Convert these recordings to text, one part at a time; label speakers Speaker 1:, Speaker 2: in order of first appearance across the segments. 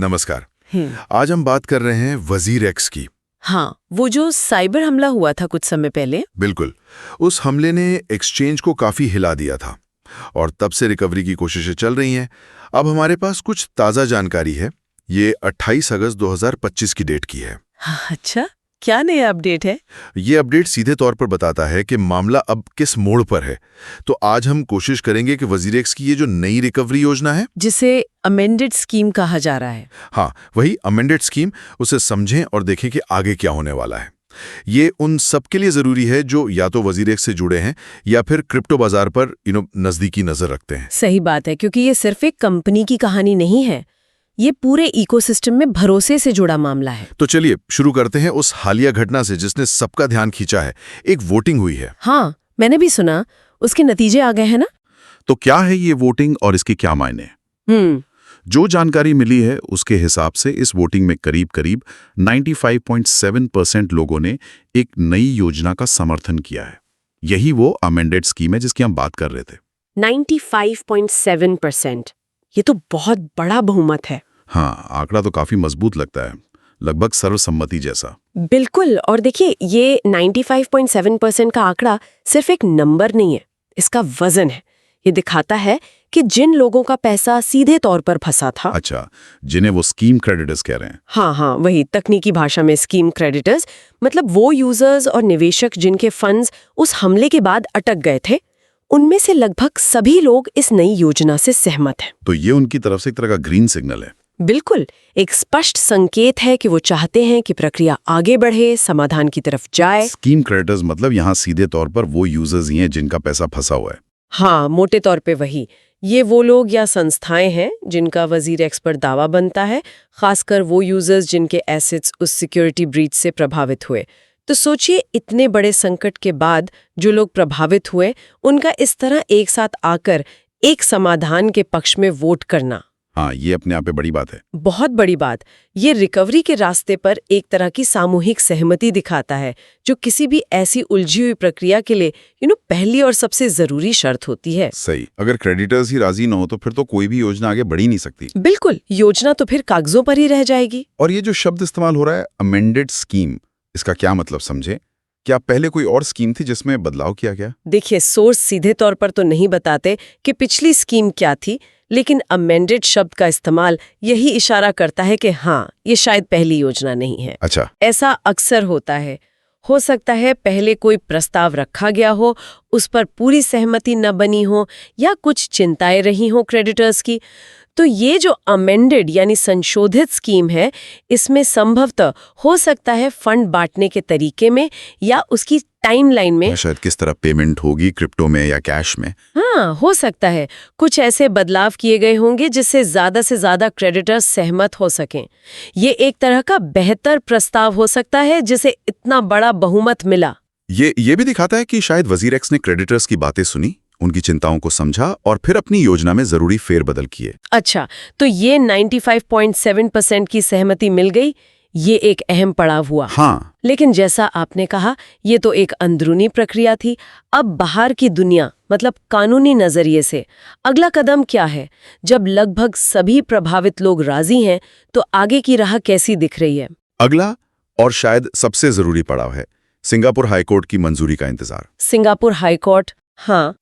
Speaker 1: नमस्कार। आज हम बात कर रहे हैं वजीर एक्स की।
Speaker 2: हाँ, वो जो साइबर हमला हुआ था कुछ समय पहले।
Speaker 1: बिल्कुल, उस हमले ने एक्सचेंज को काफी हिला दिया था और तब से रिकवरी की कोशिशें चल रही हैं। अब हमारे पास कुछ ताज़ा जानकारी है। ये 28 अगस्त 2025 की डेट की है।
Speaker 2: हाँ, अच्छा, क्या नया अपडेट है?
Speaker 1: ये अपडेट सीधे तौर पर बताता है कि मामला अब किस मोड़ पर है। तो आज हम कोशिश करेंगे कि वजीर एक्स की ये जो नई रिकवरी योजना है,
Speaker 2: जिसे अमेंडेड स्कीम कहा जा रहा है,
Speaker 1: हाँ वही अमेंडेड स्कीम, उसे समझें और देखें कि आगे क्या होने वाला है। ये उन सबके लिए जरूरी है जो या तो वजीर एक्स से जुड़े हैं या फिर क्रिप्टो बाजार पर नजदीकी नजर रखते हैं।
Speaker 2: सही बात है, क्योंकि ये सिर्फ एक कंपनी की कहानी नहीं है, ये पूरे इकोसिस्टम में भरोसे से जुड़ा मामला है।
Speaker 1: तो चलिए शुरू करते हैं उस हालिया घटना से जिसने सबका ध्यान खींचा है। एक वोटिंग हुई है।
Speaker 2: हाँ, मैंने भी सुना, उसके नतीजे आ गए हैं ना?
Speaker 3: तो क्या है ये वोटिंग और इसके क्या मायने? जो जानकारी मिली है उसके हिसाब से इस वोटिंग में करीब करीब 95.7% लोगों ने एक नई योजना का समर्थन किया है। यही वो अमेंडेड स्कीम है जिसकी हम बात कर रहे थे।
Speaker 2: 95.7%, ये तो बहुत बड़ा बहुमत है।
Speaker 3: हाँ, आंकड़ा तो काफी मजबूत लगता है, लगभग सर्वसम्मति जैसा।
Speaker 2: बिल्कुल, और देखिए, ये 95.7% का आंकड़ा सिर्फ एक नंबर नहीं है, इसका वजन है। ये दिखाता है कि जिन लोगों का पैसा सीधे तौर पर फंसा था।
Speaker 3: अच्छा, जिन्हें वो स्कीम क्रेडिटर्स कह रहे हैं।
Speaker 2: हाँ, वही तकनीकी भाषा में स्कीम क्रेडिटर्स, मतलब वो यूजर्स और निवेशक जिनके फंड्स उस हमले के बाद अटक गए थे, उनमें से लगभग सभी लोग इस नई योजना से सहमत हैं।
Speaker 3: तो ये उनकी तरफ से एक तरह का ग्रीन सिग्नल है।
Speaker 2: बिल्कुल, एक स्पष्ट संकेत है कि वो चाहते हैं कि प्रक्रिया आगे बढ़े, समाधान की तरफ जाए।
Speaker 3: स्कीम क्रेडिटर्स मतलब यहाँ सीधे तौर पर वो यूजर्स ही हैं जिनका पैसा फंसा हुआ है।
Speaker 2: हाँ, मोटे तौर पे वही। ये वो लोग या संस्थाएं हैं जिनका वजीर एक्स पर दावा बनता है, खासकर वो यूजर्स जिनके एसेट्स उस सिक्योरिटी ब्रीच से प्रभावित हुए। तो सोचिए, इतने बड़े संकट के बाद जो लोग प्रभावित हुए, उनका इस तरह एक साथ आकर एक समाधान के पक्ष में वोट करना।
Speaker 3: हाँ, ये अपने आप में बड़ी बात है।
Speaker 2: बहुत बड़ी बात। ये रिकवरी के रास्ते पर एक तरह की सामूहिक सहमति दिखाता है, जो किसी भी ऐसी उलझी हुई प्रक्रिया के लिए पहली और सबसे जरूरी शर्त होती है।
Speaker 3: सही, अगर क्रेडिटर्स ही राजी न हो तो फिर तो कोई भी योजना आगे बढ़ ही नहीं सकती।
Speaker 2: बिल्कुल, योजना तो फिर कागजों पर ही रह जाएगी।
Speaker 3: और ये जो शब्द इस्तेमाल हो रहा है अमेंडेड स्कीम, इसका क्या मतलब समझे? क्या पहले कोई और स्कीम थी जिसमें बदलाव किया गया?
Speaker 2: देखिए, सोर्स सीधे तौर पर तो नहीं बताते कि पिछली स्कीम क्या थी, लेकिन अमेंडेड शब्द का इस्तेमाल यही इशारा करता है कि हाँ, ये शायद पहली योजना नहीं है।
Speaker 3: अच्छा,
Speaker 2: ऐसा अक्सर होता है। हो सकता है पहले कोई प्रस्ताव रखा गया हो, उस पर पूरी सहमति न बनी हो या कुछ चिंताएं रही हो क्रेडिटर्स की। तो ये जो अमेंडेड यानी संशोधित स्कीम है, इसमें संभवतः हो सकता है फंड बांटने के तरीके में या उसकी टाइमलाइन में,
Speaker 3: शायद किस तरह पेमेंट होगी, क्रिप्टो में या कैश में।
Speaker 2: हाँ, हो सकता है कुछ ऐसे बदलाव किए गए होंगे जिससे ज्यादा से ज्यादा क्रेडिटर्स सहमत हो सकें। ये एक तरह का बेहतर प्रस्ताव हो सकता है जिसे इतना बड़ा बहुमत मिला।
Speaker 3: ये भी दिखाता है कि शायद वजीर एक्स ने क्रेडिटर्स की बातें सुनी, उनकी चिंताओं को समझा और फिर अपनी योजना में जरूरी फेरबदल किए।
Speaker 2: अच्छा, तो ये 95.7% की सहमति मिल गई, ये एक अहम पड़ाव हुआ।
Speaker 3: हाँ,
Speaker 2: लेकिन जैसा आपने कहा, ये तो एक अंदरूनी प्रक्रिया थी। अब बाहर की दुनिया, मतलब कानूनी नजरिए से अगला कदम क्या है? जब लगभग सभी प्रभावित लोग राजी हैं, तो आगे की राह कैसी दिख रही है?
Speaker 3: अगला और शायद सबसे जरूरी पड़ाव है सिंगापुर हाईकोर्ट की मंजूरी का इंतजार।
Speaker 2: सिंगापुर हाईकोर्ट, हाँ,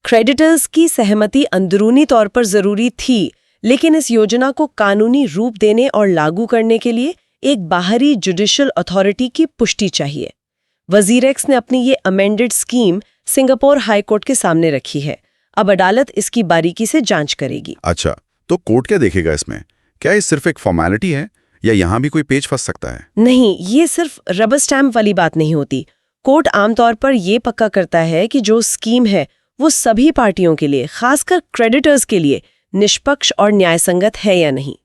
Speaker 2: क्रेडिटर्स की सहमति अंदरूनी तौर पर जरूरी थी, लेकिन इस योजना को कानूनी रूप देने और लागू करने के लिए एक बाहरी जुडिशियल अथॉरिटी की पुष्टि चाहिए। वजीर एक्स ने अपनी ये अमेंडेड स्कीम सिंगापुर हाईकोर्ट के सामने रखी है। अब अदालत इसकी बारीकी से जांच करेगी।
Speaker 3: अच्छा, तो कोर्ट क्या देखेगा इसमें? क्या ये सिर्फ एक फॉर्मेलिटी है या यहाँ भी कोई पेच फंस सकता है?
Speaker 2: नहीं, ये सिर्फ रबर स्टैम्प वाली बात नहीं होती। कोर्ट आमतौर पर ये पक्का करता है कि जो स्कीम है वो सभी पार्टियों के लिए, खासकर क्रेडिटर्स के लिए, निष्पक्ष और न्यायसंगत है या नहीं।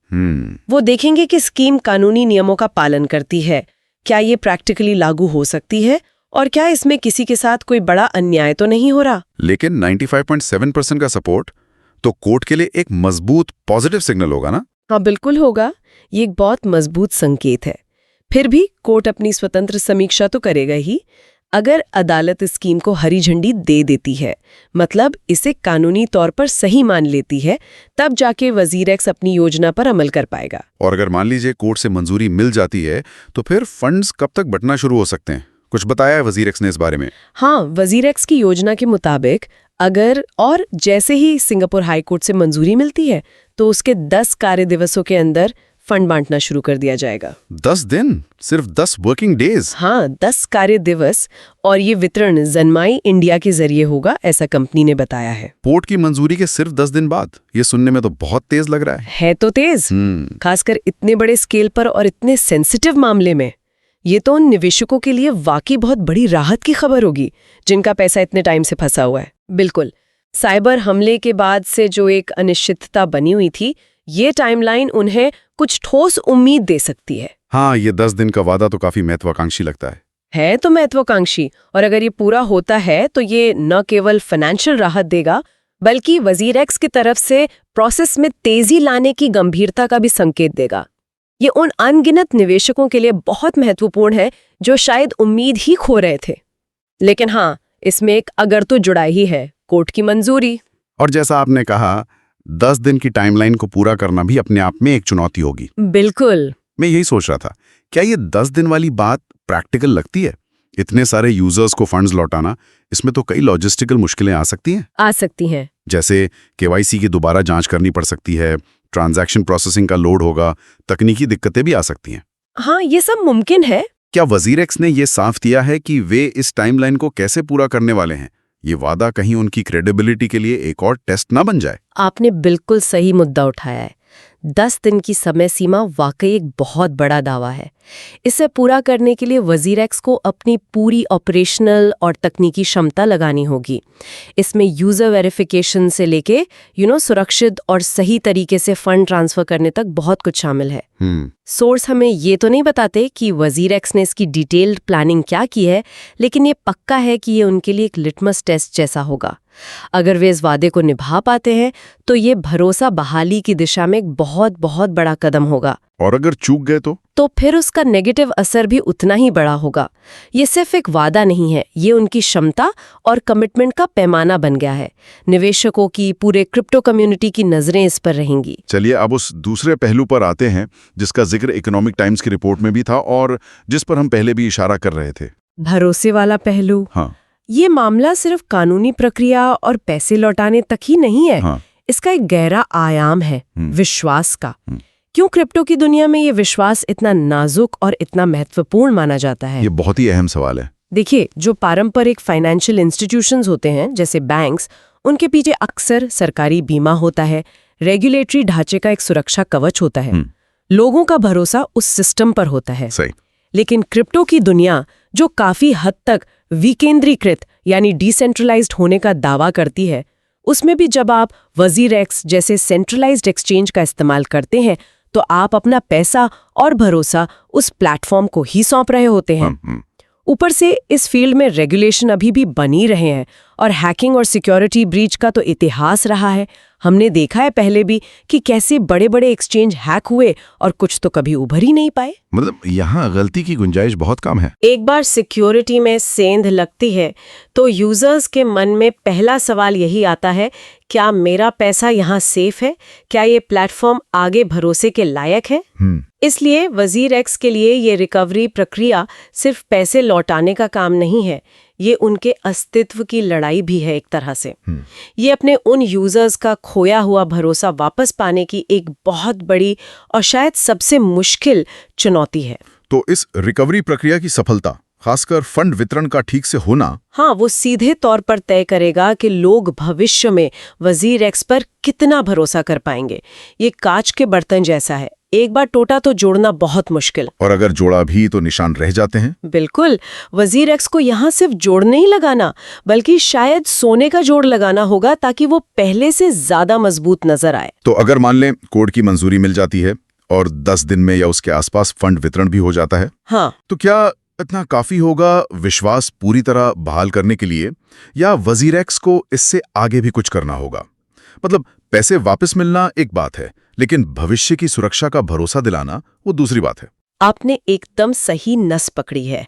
Speaker 2: वो देखेंगे कि स्कीम कानूनी नियमों का पालन करती है, क्या ये प्रैक्टिकली लागू हो सकती है और क्या इसमें किसी के साथ कोई बड़ा अन्याय तो नहीं हो रहा।
Speaker 3: लेकिन 95.7% का सपोर्ट तो कोर्ट के लिए एक मजबूत पॉजिटिव सिग्नल होगा ना?
Speaker 2: हाँ, बिल्कुल होगा। ये एक बहुत मजबूत संकेत है। फिर भी कोर्ट अपनी स्वतंत्र समीक्षा तो करेगा ही। अगर अदालत इस स्कीम को हरी झंडी दे देती है, मतलब इसे कानूनी तौर पर सही मान लेती है, तब जाके वजीर एक्स अपनी योजना पर अमल कर पाएगा।
Speaker 3: और अगर मान लीजिए कोर्ट से मंजूरी मिल जाती है तो फिर फंड्स कब तक बंटना शुरू हो सकते हैं? कुछ बताया है वजीर एक्स ने इस बारे में?
Speaker 2: हाँ, वजीर एक्स की योजना के मुताबिक अगर और जैसे ही सिंगापुर हाई कोर्ट से मंजूरी मिलती है तो उसके 10 कार्य दिवसों के अंदर फंड बांटना शुरू कर दिया जाएगा।
Speaker 3: 10 दिन? सिर्फ 10 वर्किंग डेज?
Speaker 2: हाँ, 10 कार्य दिवस, और ये वितरण जन्माई इंडिया के जरिए होगा, ऐसा कंपनी ने बताया है।
Speaker 3: पोर्ट की मंजूरी के सिर्फ 10 दिन बाद? ये सुनने में तो बहुत तेज लग रहा
Speaker 2: है तो तेज, खासकर इतने बड़े स्केल पर और इतने सेंसिटिव मामले में। ये तो उन निवेशकों के लिए वाकई बहुत बड़ी राहत की खबर होगी जिनका पैसा इतने टाइम से फंसा हुआ है। बिल्कुल, साइबर हमले के बाद से जो एक अनिश्चितता बनी हुई थी, ये टाइमलाइन उन्हें कुछ ठोस उम्मीद दे सकती है।
Speaker 3: हाँ, ये 10 दिन का वादा तो काफी महत्वाकांक्षी लगता है
Speaker 2: तो महत्वाकांक्षी, और अगर ये पूरा होता है तो ये न केवल फाइनेंशियल राहत देगा बल्कि वजीर एक्स की तरफ से प्रोसेस में तेजी लाने की गंभीरता का भी संकेत देगा। ये उन अनगिनत निवेशकों के लिए बहुत महत्वपूर्ण है जो शायद उम्मीद ही खो रहे थे। लेकिन हाँ, इसमें एक अगर तो जुड़ा ही है, कोर्ट की मंजूरी।
Speaker 3: और जैसा आपने कहा, 10 दिन की टाइमलाइन को पूरा करना भी अपने आप में एक चुनौती होगी।
Speaker 2: बिल्कुल,
Speaker 3: मैं यही सोच रहा था, क्या ये 10 दिन वाली बात प्रैक्टिकल लगती है? इतने सारे यूजर्स को फंड्स लौटाना, इसमें तो कई लॉजिस्टिकल मुश्किलें आ सकती हैं।
Speaker 2: आ सकती हैं।
Speaker 3: जैसे केवाईसी की दोबारा जांच करनी पड़ सकती है, ट्रांजैक्शन प्रोसेसिंग का लोड होगा, तकनीकी दिक्कतें भी आ सकती हैं।
Speaker 2: हाँ, ये सब मुमकिन है।
Speaker 3: क्या वजीर एक्स ने ये साफ किया है कि वे इस टाइमलाइन को कैसे पूरा करने वाले हैं? ये वादा कहीं उनकी क्रेडिबिलिटी के लिए एक और टेस्ट ना बन जाए?
Speaker 2: आपने बिल्कुल सही मुद्दा उठाया है। 10 दिन की समय सीमा वाकई एक बहुत बड़ा दावा है। इसे पूरा करने के लिए वजीर एक्स को अपनी पूरी ऑपरेशनल और तकनीकी क्षमता लगानी होगी। इसमें यूजर वेरिफिकेशन से लेके सुरक्षित और सही तरीके से फंड ट्रांसफर करने तक बहुत कुछ शामिल है। सोर्स हमें ये तो नहीं बताते कि वजीर एक्स ने इसकी डिटेल्ड प्लानिंग क्या की है, लेकिन ये पक्का है कि ये उनके लिए एक लिटमस टेस्ट जैसा होगा। अगर वे इस वादे को निभा पाते हैं तो ये भरोसा बहाली की दिशा में एक बहुत बहुत बड़ा कदम होगा।
Speaker 3: और अगर चूक गए तो
Speaker 2: फिर उसका नेगेटिव असर भी उतना ही बड़ा होगा। ये सिर्फ एक वादा नहीं है, ये उनकी क्षमता और कमिटमेंट का पैमाना बन गया है। निवेशकों की, पूरे क्रिप्टो कम्युनिटी की नजरें इस पर रहेंगी।
Speaker 3: चलिए अब उस दूसरे पहलू पर आते हैं जिसका जिक्र इकोनॉमिक टाइम्स की रिपोर्ट में भी था और जिस पर हम पहले भी इशारा कर रहे थे।
Speaker 2: भरोसे वाला पहलू।
Speaker 3: हाँ,
Speaker 2: ये मामला सिर्फ कानूनी प्रक्रिया और पैसे लौटाने तक ही नहीं है।
Speaker 3: हाँ।
Speaker 2: इसका एक गहरा आयाम है विश्वास का। क्यों क्रिप्टो की दुनिया में ये विश्वास इतना नाजुक और इतना महत्वपूर्ण माना जाता है?
Speaker 3: ये बहुत ही अहम सवाल है।
Speaker 2: देखिए, जो पारंपरिक फाइनेंशियल इंस्टीट्यूशंस होते हैं जैसे बैंक्स, उनके पीछे अक्सर सरकारी बीमा होता है, रेगुलेटरी ढांचे का एक सुरक्षा कवच होता है। लोगों का भरोसा उस सिस्टम पर होता है।
Speaker 3: सही।
Speaker 2: लेकिन क्रिप्टो की दुनिया, जो काफी हद तक विकेंद्रीकृत यानी डिसेंट्रलाइज्ड होने का दावा करती है, उसमें भी जब आप वजीर एक्स जैसे सेंट्रलाइज्ड एक्सचेंज का इस्तेमाल करते हैं तो आप अपना पैसा और भरोसा उस प्लेटफॉर्म को ही सौंप रहे होते हैं। ऊपर से इस फील्ड में रेगुलेशन अभी भी बनी रहे हैं और हैकिंग और सिक्योरिटी ब्रीच का तो इतिहास रहा है। हमने देखा है पहले भी कि कैसे बड़े बड़े एक्सचेंज हैक हुए और कुछ तो कभी उभर ही नहीं पाए।
Speaker 3: मतलब यहाँ गलती की गुंजाइश बहुत कम है।
Speaker 2: एक बार सिक्योरिटी में सेंध लगती है तो यूजर्स के मन में पहला सवाल यही आता है, क्या मेरा पैसा यहाँ सेफ है? क्या ये प्लेटफॉर्म आगे भरोसे के लायक है? इसलिए वजीर एक्स के लिए ये रिकवरी प्रक्रिया सिर्फ पैसे लौटाने का काम नहीं है, ये उनके अस्तित्व की लड़ाई भी है एक तरह से। ये अपने उन यूजर्स का खोया हुआ भरोसा वापस पाने की एक बहुत बड़ी और शायद सबसे मुश्किल चुनौती है।
Speaker 3: तो इस रिकवरी प्रक्रिया की सफलता, खासकर फंड वितरण का ठीक से होना,
Speaker 2: हाँ, वो सीधे तौर पर तय करेगा कि लोग भविष्य में वजीर एक्स पर कितना भरोसा कर पाएंगे। ये कांच के बर्तन जैसा है, एक बार टूटा तो जोड़ना बहुत मुश्किल।
Speaker 3: और अगर जोड़ा भी तो निशान रह जाते हैं।
Speaker 2: बिल्कुल, वजीर एक्स को यहाँ सिर्फ जोड़ नहीं लगाना, बल्कि शायद सोने का जोड़ लगाना होगा ताकि वो पहले से ज्यादा मजबूत नजर आए।
Speaker 3: तो अगर मान लें कोर्ट की मंजूरी मिल जाती है और 10 दिन में या उसके आसपास फंड वितरण भी हो जाता है,
Speaker 2: हाँ,
Speaker 3: तो क्या इतना काफी होगा विश्वास पूरी तरह बहाल करने के लिए, या वजीर एक्स को इससे आगे भी कुछ करना होगा? मतलब पैसे वापस मिलना एक बात है, लेकिन भविष्य की सुरक्षा का भरोसा दिलाना वो दूसरी बात है।
Speaker 2: आपने एकदम सही नस पकड़ी है।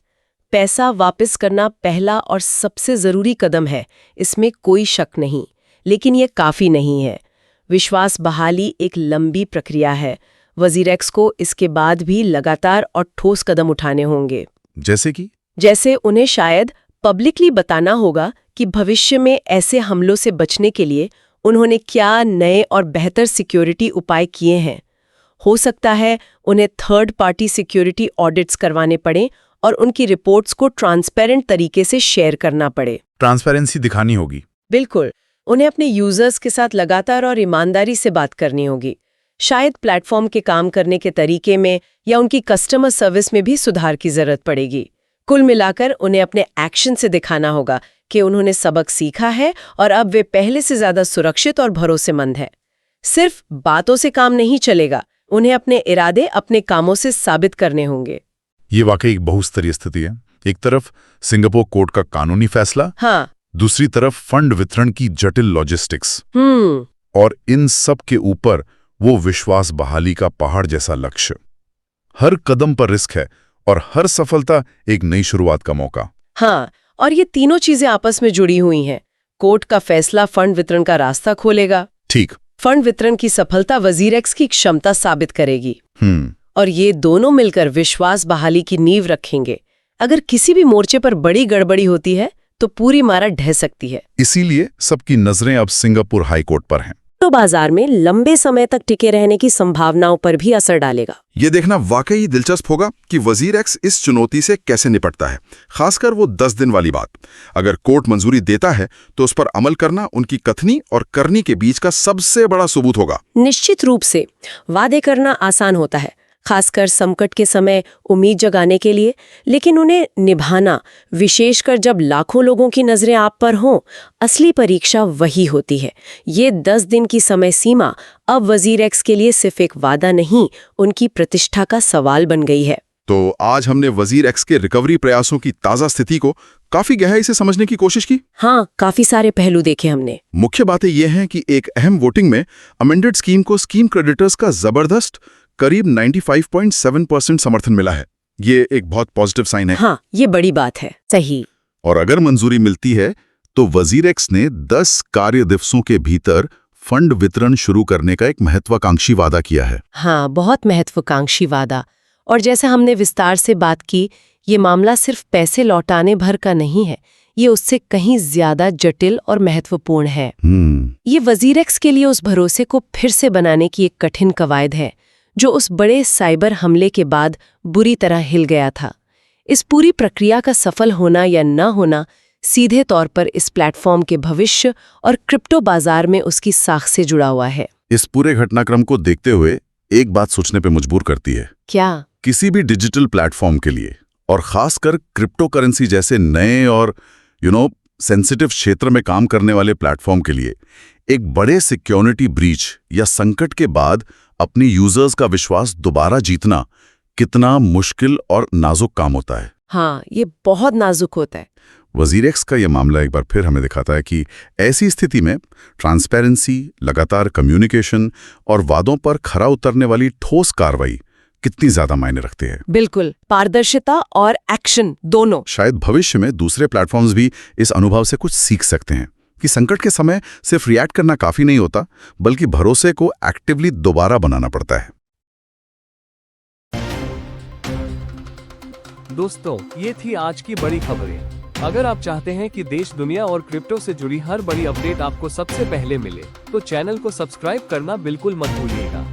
Speaker 2: पैसा वापस करना पहला और सबसे जरूरी कदम है, इसमें कोई शक नहीं। लेकिन ये काफी नहीं है। विश्वास बहाली एक लंबी प्रक्रिया है। वजीरेक्स को इसके बाद भी लगातार और ठोस कदम उठाने होंगे।
Speaker 3: जैसे
Speaker 2: उन्हें शायद पब्लिकली बताना होगा कि भविष्य में ऐसे हमलों से बचने के लिए उन्होंने क्या नए और बेहतर सिक्योरिटी उपाय किए हैं। हो सकता है उन्हें थर्ड पार्टी सिक्योरिटी ऑडिट्स करवाने पड़े और उनकी रिपोर्ट्स को ट्रांसपेरेंट तरीके से शेयर करना पड़े।
Speaker 3: ट्रांसपेरेंसी दिखानी होगी।
Speaker 2: बिल्कुल। उन्हें अपने यूजर्स के साथ लगातार और ईमानदारी से बात करनी होगी। शायद प्लेटफॉर्म के काम करने के तरीके में या उनकी कस्टमर सर्विस में भी सुधार की जरूरत पड़ेगी। कुल मिलाकर उन्हें अपने एक्शन से दिखाना होगा कि उन्होंने सबक सीखा है और अब वे पहले से ज्यादा सुरक्षित और भरोसेमंद है। सिर्फ बातों से काम नहीं चलेगा, उन्हें अपने इरादे अपने कामों से साबित करने होंगे।
Speaker 3: ये वाकई एक बहुस्तरीय स्थिति है। एक तरफ सिंगापुर कोर्ट का कानूनी फैसला,
Speaker 2: हाँ,
Speaker 3: दूसरी तरफ फंड वितरण की जटिल लॉजिस्टिक्स, और इन सब के ऊपर वो विश्वास बहाली का पहाड़ जैसा लक्ष्य। हर कदम पर रिस्क है और हर सफलता एक नई शुरुआत का मौका।
Speaker 2: हाँ, और ये तीनों चीजें आपस में जुड़ी हुई हैं। कोर्ट का फैसला फंड वितरण का रास्ता खोलेगा।
Speaker 3: ठीक।
Speaker 2: फंड वितरण की सफलता वजीरेक्स की क्षमता साबित करेगी। और ये दोनों मिलकर विश्वास बहाली की नींव रखेंगे। अगर किसी भी मोर्चे पर बड़ी गड़बड़ी होती है तो पूरी इमारत ढह सकती है।
Speaker 3: इसीलिए सबकी नजरें अब सिंगापुर हाई कोर्ट पर हैं।
Speaker 2: तो बाजार में लंबे समय तक टिके रहने की संभावनाओं पर भी असर डालेगा।
Speaker 1: ये देखना वाकई दिलचस्प होगा कि वजीरेक्स इस चुनौती से कैसे निपटता है, खासकर वो 10 दिन वाली बात। अगर कोर्ट मंजूरी देता है तो उस पर अमल करना उनकी कथनी और करनी के बीच का सबसे बड़ा सबूत होगा।
Speaker 2: निश्चित रूप से वादे करना आसान होता है, खासकर संकट के समय उम्मीद जगाने के लिए, लेकिन उन्हें निभाना, विशेषकर जब लाखों लोगों की नजरें आप पर हों, असली परीक्षा वही होती है। ये 10 दिन की समय सीमा अब वजीरेक्स के लिए सिर्फ एक वादा नहीं, उनकी प्रतिष्ठा का सवाल बन गई है।
Speaker 1: तो आज हमने वजीरेक्स के रिकवरी प्रयासों की ताजा स्थिति को काफी गहराई से समझने की कोशिश की।
Speaker 2: हाँ, काफी सारे पहलू देखे हमने।
Speaker 1: मुख्य बातें ये हैं कि एक अहम वोटिंग में अमेंडेड स्कीम को स्कीम क्रेडिटर्स का जबरदस्त करीब 95.7% समर्थन मिला है। ये एक बहुत पॉजिटिव साइन है।
Speaker 2: हाँ, ये बड़ी बात है। सही।
Speaker 1: और अगर मंजूरी मिलती है तो वजीरेक्स ने 10 कार्य दिवसों के भीतर फंड वितरण शुरू करने का एक महत्वाकांक्षी वादा किया है।
Speaker 2: हाँ, बहुत महत्वाकांक्षी वादा। और जैसे हमने विस्तार से बात की, ये मामला सिर्फ पैसे लौटाने भर का नहीं है, ये उससे कहीं ज्यादा जटिल और महत्वपूर्ण है। ये वजीरेक्स के लिए उस भरोसे को फिर से बनाने की एक कठिन कवायद है जो उस बड़े साइबर हमले के बाद बुरी तरह हिल गया था। इस पूरी प्रक्रिया का सफल होना या न होना सीधे तौर पर इस प्लेटफॉर्म के भविष्य और क्रिप्टो बाजार में उसकी साख से जुड़ा हुआ है।
Speaker 3: इस पूरे घटनाक्रम को देखते हुए एक बात सोचने पे मजबूर करती है।
Speaker 2: क्या?
Speaker 3: किसी भी डिजिटल प्लेटफॉर्म के लिए, और खासकर क्रिप्टो करेंसी जैसे नए और सेंसिटिव क्षेत्र में काम करने वाले प्लेटफॉर्म के लिए, एक बड़े सिक्योरिटी ब्रीच या संकट के बाद अपनी यूजर्स का विश्वास दोबारा जीतना कितना मुश्किल और नाजुक काम होता है।
Speaker 2: हाँ, ये बहुत नाजुक होता है।
Speaker 3: वजीरेक्स का यह मामला एक बार फिर हमें दिखाता है कि ऐसी स्थिति में ट्रांसपेरेंसी, लगातार कम्युनिकेशन और वादों पर खरा उतरने वाली ठोस कार्रवाई कितनी ज्यादा मायने रखती है।
Speaker 2: बिल्कुल, पारदर्शिता और एक्शन दोनों।
Speaker 3: शायद भविष्य में दूसरे प्लेटफॉर्म्स भी इस अनुभव से कुछ सीख सकते हैं कि संकट के समय सिर्फ रिएक्ट करना काफी नहीं होता, बल्कि भरोसे को एक्टिवली दोबारा बनाना पड़ता है।
Speaker 4: दोस्तों, ये थी आज की बड़ी खबरें। अगर आप चाहते हैं कि देश, दुनिया और क्रिप्टो से जुड़ी हर बड़ी अपडेट आपको सबसे पहले मिले, तो चैनल को सब्सक्राइब करना बिल्कुल मत भूलिएगा।